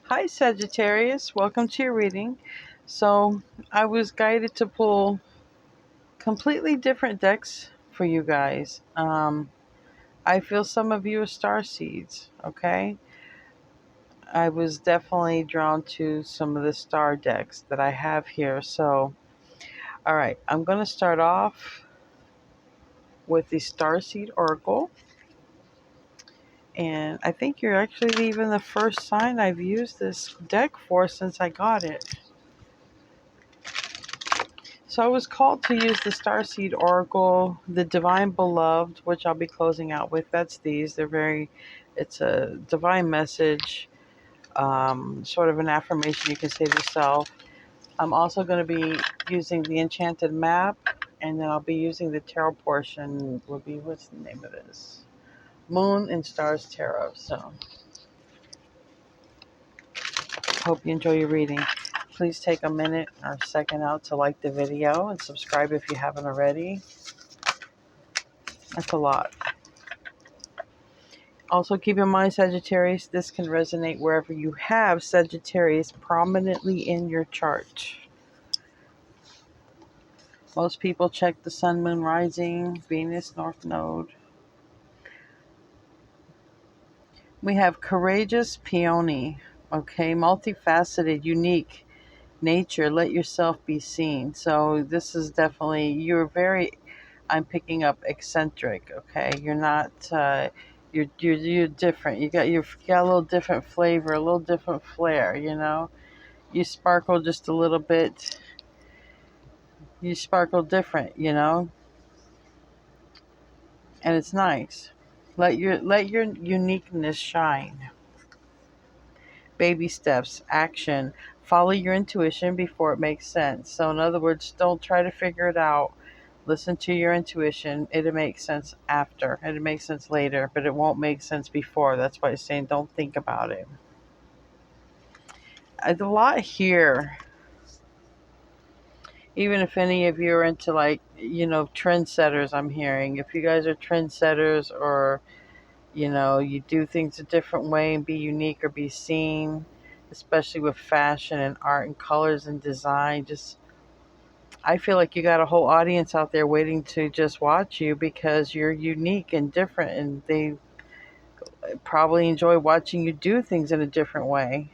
Hi, Sagittarius. Welcome to your reading. So, I was guided to pull completely different decks for you guys. I feel some of you are star seeds, okay? I was definitely drawn to some of the star decks that I have here. So, all right, I'm going to start off with the Star Seed Oracle. And I think you're actually even the first sign I've used this deck for since I got it. So I was called to use the Starseed Oracle, the Divine Beloved, which I'll be closing out with. That's these. It's a divine message, sort of an affirmation you can say to yourself. I'm also going to be using the Enchanted Map, and then I'll be using the tarot portion. What's the name of this? Moon and Stars Tarot. So hope you enjoy your reading. Please take a minute or a second out to like the video and subscribe if you haven't already. That's a lot. Also, keep in mind, Sagittarius, this can resonate wherever you have Sagittarius prominently in your chart. Most people check the Sun, Moon, Rising, Venus, North Node. We have Courageous Peony, okay? Multifaceted, unique nature. Let yourself be seen. So this is definitely, I'm picking up eccentric, okay? You're not... you're different. You got a little different flavor, a little different flair, You sparkle just a little bit. You sparkle different, and it's nice. Let your uniqueness shine. Baby steps, action. Follow your intuition before it makes sense. So in other words, don't try to figure it out. Listen to your intuition. It'll make sense after. It'll make sense later, but it won't make sense before. That's why it's saying don't think about it. A lot here, even if any of you are into trendsetters, I'm hearing. If you guys are trendsetters, or, you do things a different way and be unique or be seen, especially with fashion and art and colors and design, I feel like you got a whole audience out there waiting to just watch you because you're unique and different, and they probably enjoy watching you do things in a different way.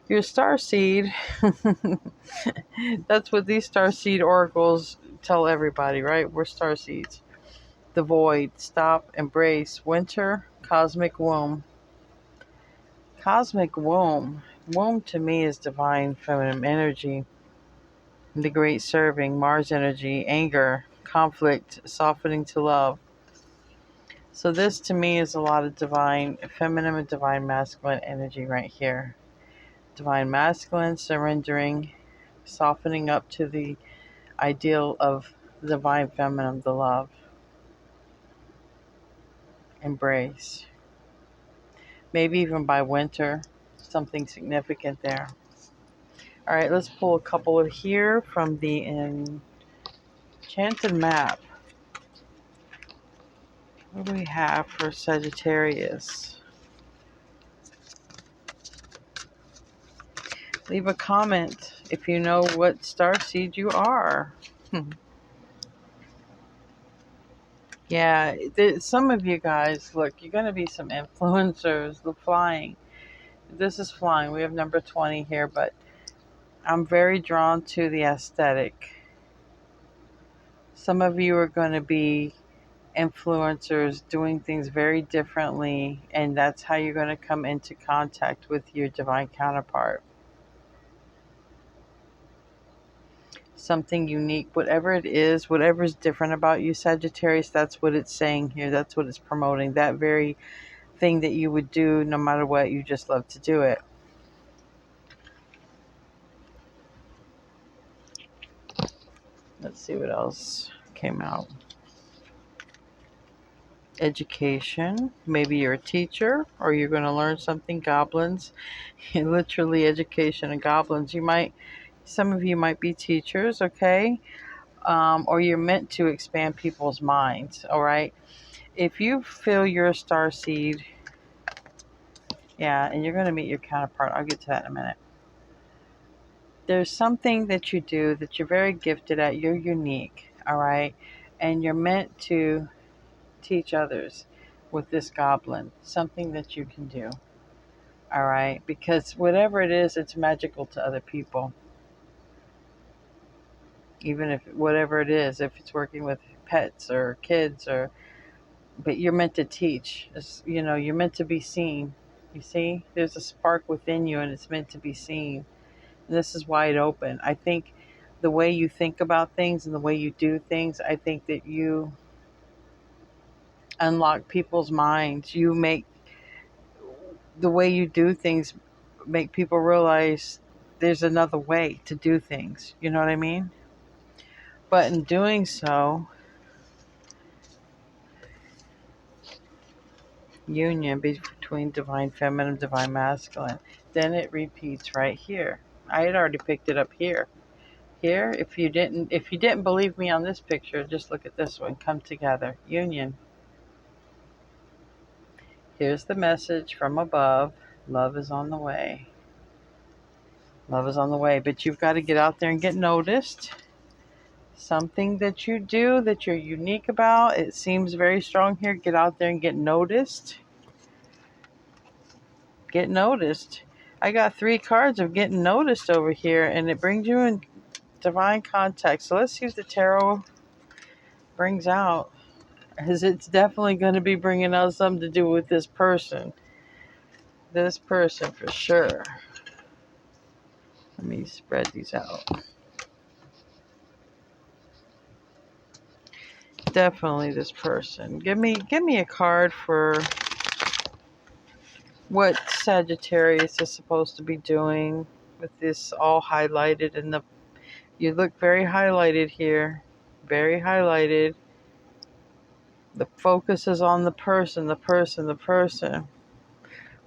Your star seed. That's what these star seed oracles tell everybody, right? We're star seeds. The void, stop, embrace, winter, cosmic womb. Cosmic womb. Womb to me is divine feminine energy. The great serving, Mars energy, anger, conflict, softening to love. So this to me is a lot of divine feminine and divine masculine energy right here. Divine masculine, surrendering, softening up to the ideal of divine feminine, the love. Embrace. Maybe even by winter, something significant there. All right, let's pull a couple of here from the Enchanted Map. What do we have for Sagittarius? Leave a comment if you know what star seed you are. Yeah, some of you guys, look, you're going to be some influencers. The flying. This is flying. We have number 20 here, but I'm very drawn to the aesthetic. Some of you are going to be influencers doing things very differently, and that's how you're going to come into contact with your divine counterpart. Something unique, whatever it is, whatever is different about you, Sagittarius, that's what it's saying here. That's what it's promoting. That very thing that you would do no matter what, you just love to do it. Let's see what else came out. Education. Maybe you're a teacher or you're going to learn something. Goblins. Literally education and goblins. Some of you might be teachers, okay? Or you're meant to expand people's minds, all right? If you feel you're a star seed, Yeah, and you're going to meet your counterpart. I'll get to that in a minute. There's something that you do that you're very gifted at. You're unique, all right? And you're meant to teach others with this goblin, something that you can do, all right? Because whatever it is, it's magical to other people. Even if whatever it is, if it's working with pets or kids, or but you're meant to teach. You're meant to be seen. You see, there's a spark within you, and it's meant to be seen. And this is wide open. I think the way you think about things and the way you do things, I think that you unlock people's minds. You make the way you do things make people realize there's another way to do things. You know what I mean? But in doing so, union between divine feminine, divine masculine, then it repeats right here. I had already picked it up here. Here, if you didn't believe me on this picture, just look at this one. Come together. Union. Here's the message from above. Love is on the way. Love is on the way, but you've got to get out there and get noticed. Something that you do that you're unique about. It seems very strong here. Get out there and get noticed. Get noticed. I got 3 cards of getting noticed over here, and it brings you in divine contact. So let's see what the tarot brings out. Because it's definitely going to be bringing out something to do with this person. This person for sure. Let me spread these out. Definitely this person. Give me a card for what Sagittarius is supposed to be doing with this all highlighted, and you look very highlighted here. Very highlighted. The focus is on the person, the person, the person.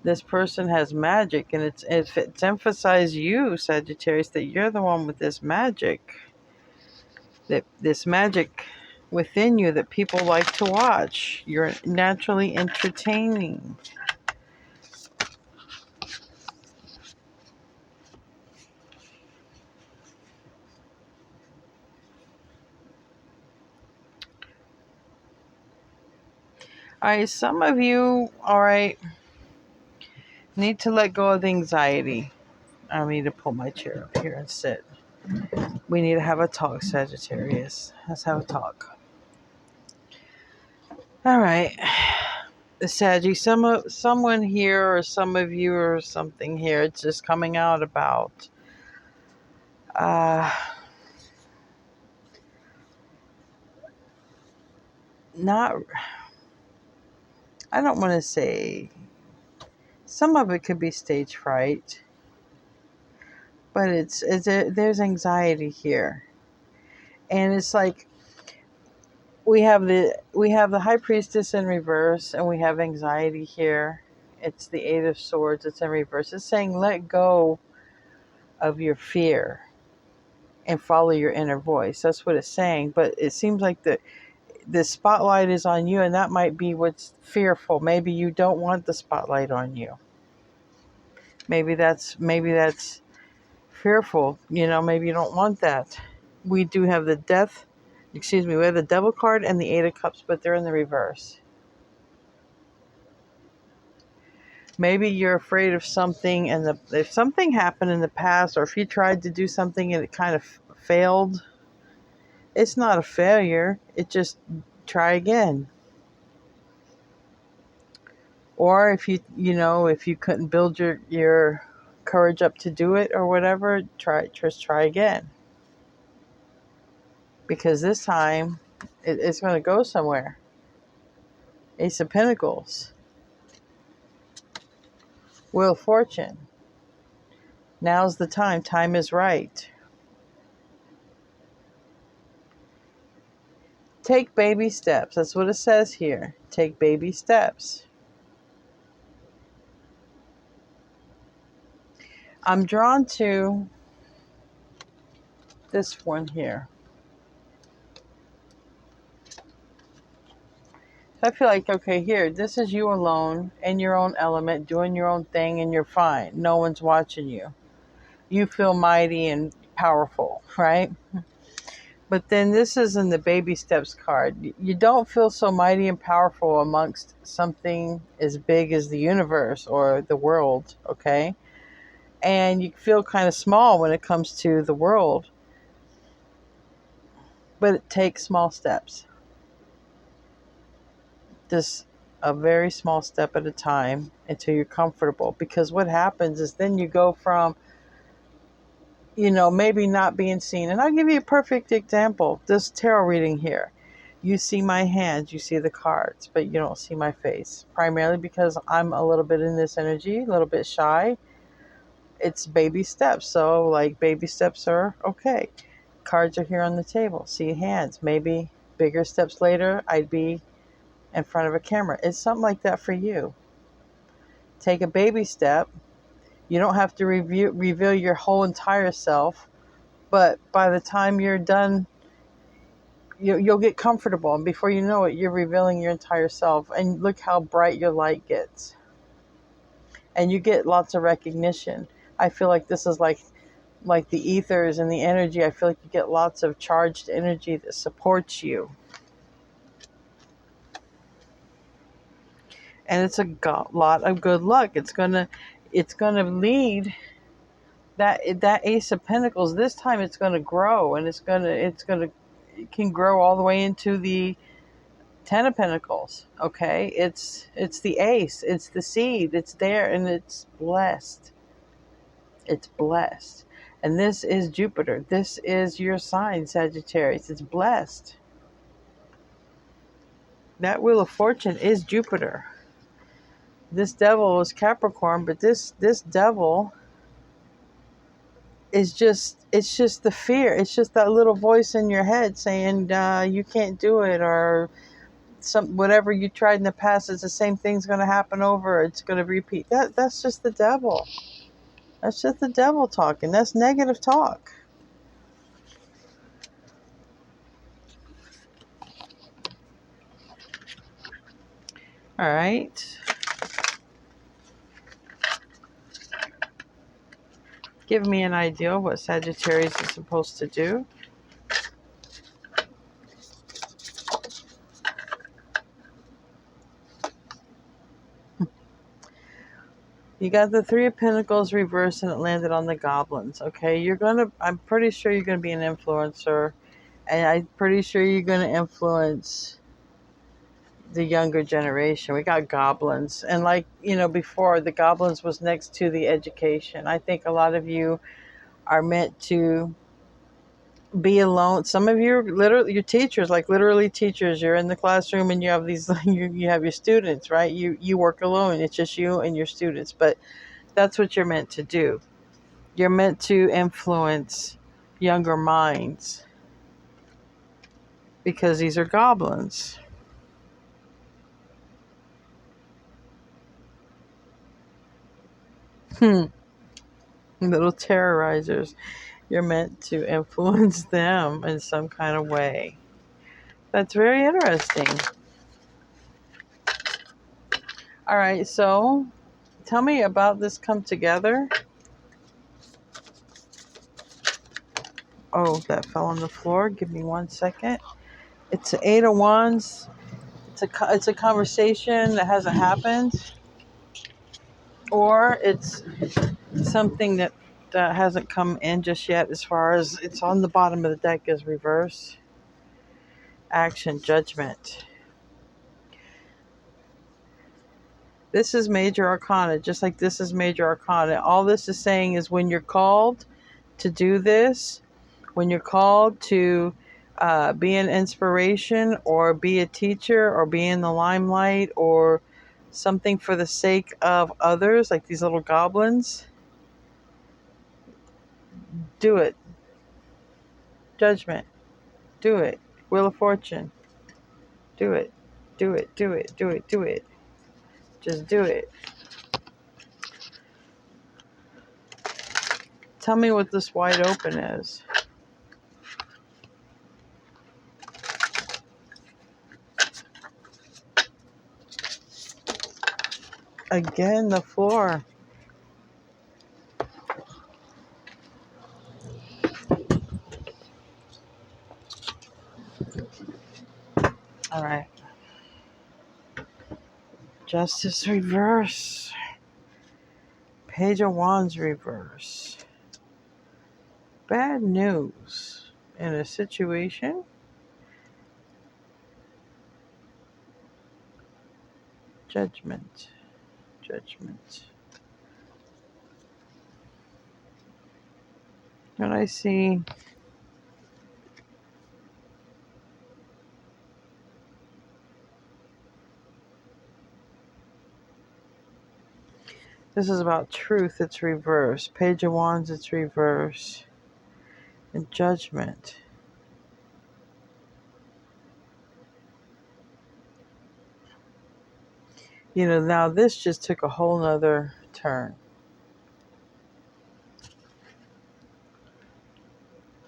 This person has magic, and it's emphasized you, Sagittarius, that you're the one with this magic. That this magic within you that people like to watch. You're naturally entertaining. All right, some of you, all right, need to let go of the anxiety. I need to pull my chair up here and sit. We need to have a talk, Sagittarius. Let's have a talk. All right. Saggy, someone here, or some of you, or something here, it's just coming out about not, I don't want to say, some of it could be stage fright, but there's anxiety here. And it's like we have the High Priestess in reverse, and we have anxiety here. It's the 8 of Swords. It's in reverse. It's saying let go of your fear and follow your inner voice. That's what it's saying. But it seems like the spotlight is on you, and that might be what's fearful. Maybe you don't want the spotlight on you. Maybe that's fearful. Maybe you don't want that. We do have the we have the Devil card and the 8 of Cups, but they're in the reverse. Maybe you're afraid of something, and if something happened in the past, or if you tried to do something and it kind of failed, it's not a failure. It just try again. Or if if you couldn't build your courage up to do it or whatever, just try again. Because this time it's going to go somewhere. Ace of Pentacles. Wheel of Fortune. Now's the time. Time is right. Take baby steps. That's what it says here. Take baby steps. I'm drawn to this one here. So I feel like, okay, here, this is you alone in your own element, doing your own thing, and you're fine. No one's watching you. You feel mighty and powerful, right? But then this is in the baby steps card. You don't feel so mighty and powerful amongst something as big as the universe or the world, okay? And you feel kind of small when it comes to the world. But it takes small steps. Just a very small step at a time until you're comfortable. Because what happens is then you go from, maybe not being seen. And I'll give you a perfect example. This tarot reading here. You see my hands, you see the cards, but you don't see my face. Primarily because I'm a little bit in this energy, a little bit shy. It's baby steps. So, like, baby steps are okay. Cards are here on the table. See hands. Maybe bigger steps later, I'd be in front of a camera. It's something like that for you. Take a baby step. You don't have to reveal your whole entire self, but by the time you're done, you'll get comfortable, and before you know it, you're revealing your entire self, and look how bright your light gets. And you get lots of recognition. I feel like this is like the ethers and the energy. I feel like you get lots of charged energy that supports you. And it's a lot of good luck. It's gonna lead that Ace of Pentacles. This time it's gonna grow, and it can grow all the way into the Ten of Pentacles. Okay, it's the Ace. It's the seed. It's there, and it's blessed. It's blessed. And this is Jupiter. This is your sign, Sagittarius. It's blessed. That Wheel of Fortune is Jupiter. This devil is Capricorn, but this devil is it's just the fear. It's just that little voice in your head saying you can't do it, or whatever you tried in the past is the same thing's going to happen over. It's going to repeat. That's just the devil. That's just the devil talking. That's negative talk. All right. Give me an idea of what Sagittarius is supposed to do. You got the Three of Pentacles reversed, and it landed on the Goblins. Okay, I'm pretty sure you're gonna be an influencer, and I'm pretty sure you're gonna influence the younger generation. We got Goblins, and before, the Goblins was next to the education. I think a lot of you are meant to be alone. Some of you are literally your teachers, like literally teachers. You're in the classroom and you have these you have your students, right? You work alone. It's just you and your students, but that's what you're meant to do. You're meant to influence younger minds because these are goblins. Little terrorizers. You're meant to influence them in some kind of way. That's very interesting. All right, so tell me about this come together. Oh, that fell on the floor. Give me 1 second. It's an Eight of Wands. It's a conversation that hasn't happened, or it's something that hasn't come in just yet. As far as it's on the bottom of the deck is reverse action, judgment. This is major arcana, just like this is major arcana. All this is saying is when you're called to do this, when you're called to be an inspiration or be a teacher or be in the limelight or something for the sake of others, like these little goblins, do it. Judgment. Do it. Wheel of Fortune. Do it. Do it. Do it. Do it. Do it. Just do it. Tell me what this wide open is. Again, the floor. All right. Justice reverse. Page of Wands reverse. Bad news in a situation. Judgment. Judgment. And I see this is about truth, it's reverse. Page of Wands, it's reverse. And judgment. You know, now this just took a whole nother turn.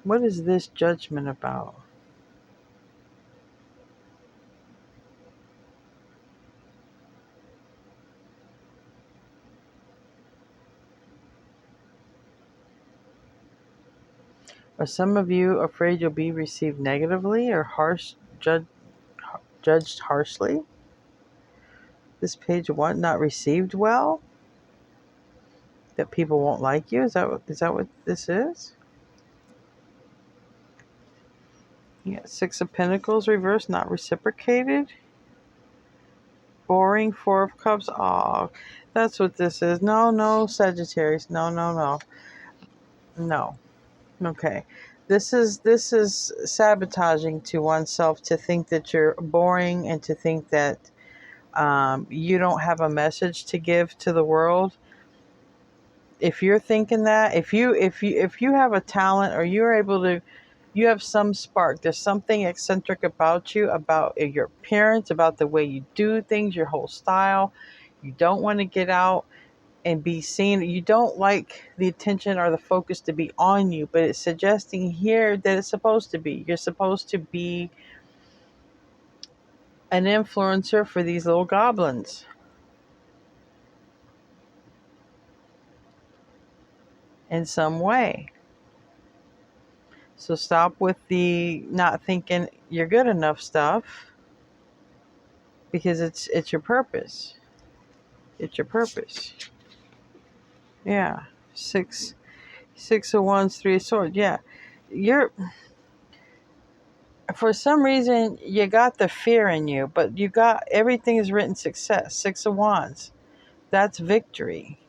What is this judgment about? Are some of you afraid you'll be received negatively or judged harshly? This page of what? Not received well? That people won't like you? Is that what this is? Yeah, Six of Pentacles reversed, not reciprocated. Boring, Four of Cups. Oh, that's what this is. No, Sagittarius. No. Okay. This is sabotaging to oneself to think that you're boring and to think that you don't have a message to give to the world. If you're thinking that, if you have a talent or you're able to, you have some spark. There's something eccentric about you, about your appearance, about the way you do things, your whole style. You don't want to get out and be seen. You don't like the attention or the focus to be on you, but it's suggesting here that it's supposed to be. You're supposed to be an influencer for these little goblins. In some way. So stop with the not thinking you're good enough stuff, because it's your purpose. It's your purpose. Yeah. Six of Wands, Three of Swords. Yeah. You're, for some reason you got the fear in you, but you got, everything is written success. Six of Wands. That's victory.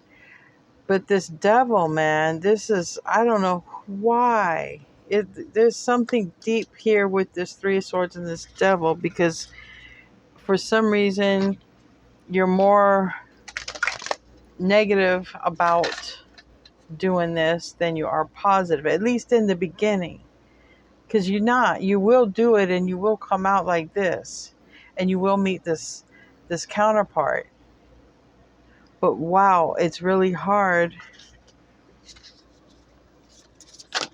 But this devil, man, this is, I don't know why. There's something deep here with this Three of Swords and this devil, because for some reason you're more negative about doing this than you are positive, at least in the beginning. Because you will do it and you will come out like this, and you will meet this counterpart. But wow, it's really hard,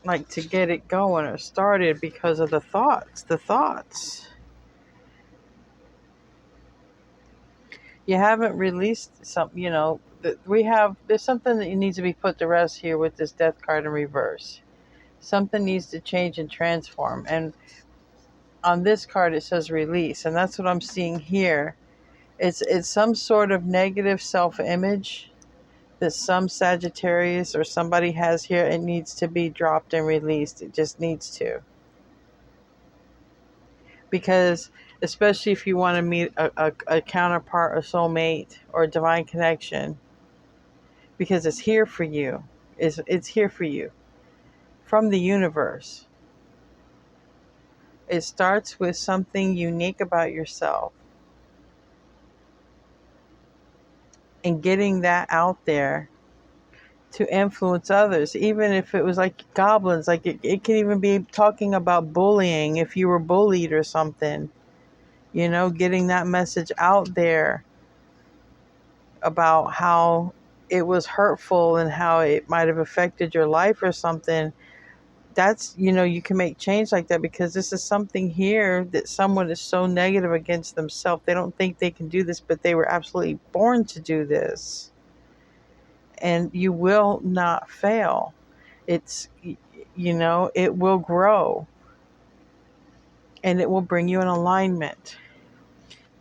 like, to get it going or started because of the thoughts. You haven't released some, there's something that needs to be put to rest here with this Death card in reverse. Something needs to change and transform. And on this card it says release, and that's what I'm seeing here. It's some sort of negative self-image that some Sagittarius or somebody has here. It needs to be dropped and released. It just needs to. Because especially if you want to meet a counterpart, a soulmate, or a divine connection, because it's here for you. It's here for you from the universe. It starts with something unique about yourself and getting that out there to influence others. Even if it was like goblins, like it could even be talking about bullying, if you were bullied or something, getting that message out there about how it was hurtful and how it might have affected your life or something. that's, you can make change like that, because this is something here that someone is so negative against themselves. They don't think they can do this, but they were absolutely born to do this. And you will not fail. It's, it will grow, and it will bring you in alignment.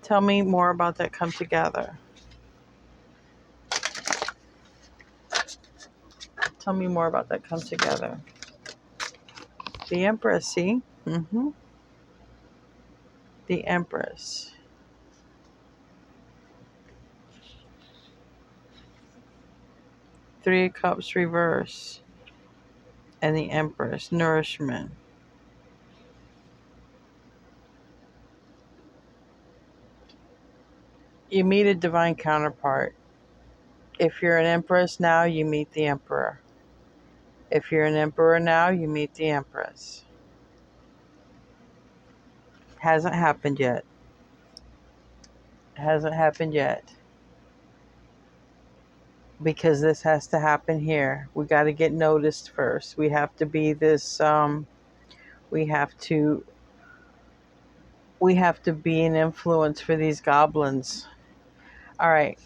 Tell me more about that come together. Tell me more about that come together. The Empress, see? The Empress. Three of Cups reverse. And the Empress. Nourishment. You meet a divine counterpart. If you're an Empress now, you meet the Emperor. If you're an Emperor now, you meet the Empress. Hasn't happened yet. Hasn't happened yet. Because this has to happen here. We got to get noticed first. We have to be this, we have to be an influence for these goblins. All right.